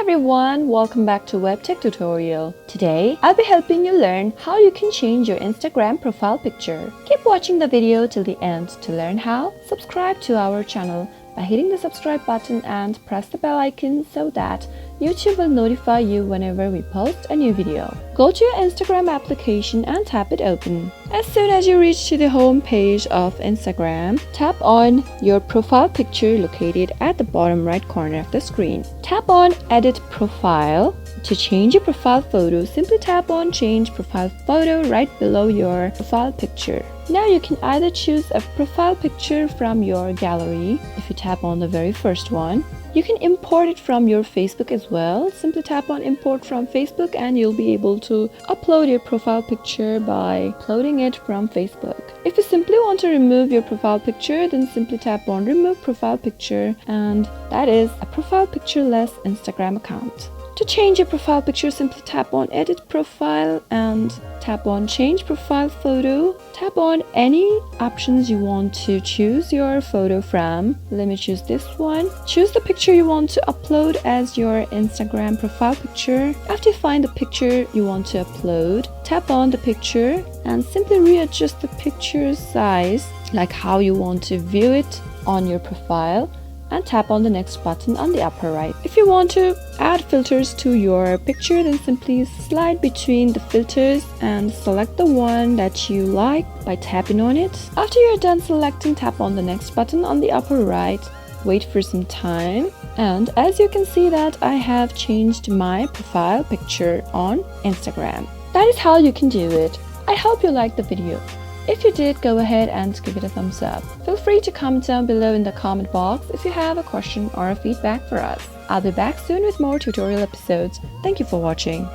everyone, welcome back to WebTech Tutorial. Today, I'll be helping you learn how you can change your Instagram profile picture. Keep watching the video till the end to learn how. Subscribe to our channel by hitting the subscribe button and press the bell icon so that YouTube will notify you whenever we post a new video. Go to your Instagram application and tap it open. As soon as you reach to the home page of Instagram, tap on your profile picture located at the bottom right corner of the screen. Tap on Edit Profile. To change your profile photo, simply tap on Change Profile Photo right below your profile picture. Now you can either choose a profile picture from your gallery if you tap on the very first one. You can import it from your Facebook as well. Simply tap on Import from Facebook and you'll be able to upload your profile picture by uploading it from Facebook. If you simply want to remove your profile picture, then simply tap on Remove Profile Picture, and that is a profile picture-less Instagram account. To change your profile picture, simply tap on Edit Profile and tap on Change Profile Photo. Tap on any options you want to choose your photo from. Let me choose this one. Choose the picture you want to upload as your Instagram profile picture. After you find the picture you want to upload, tap on the picture and simply readjust the picture size like how you want to view it on your profile, and tap on the next button on the upper right. If you want to add filters to your picture, then simply slide between the filters and select the one that you like by tapping on it. After you're done selecting, tap on the next button on the upper right. Wait for some time, and as you can see that I have changed my profile picture on Instagram. That is how you can do it. I hope you liked the video. If you did, go ahead and give it a thumbs up. Feel free to comment down below in the comment box if you have a question or a feedback for us. I'll be back soon with more tutorial episodes. Thank you for watching.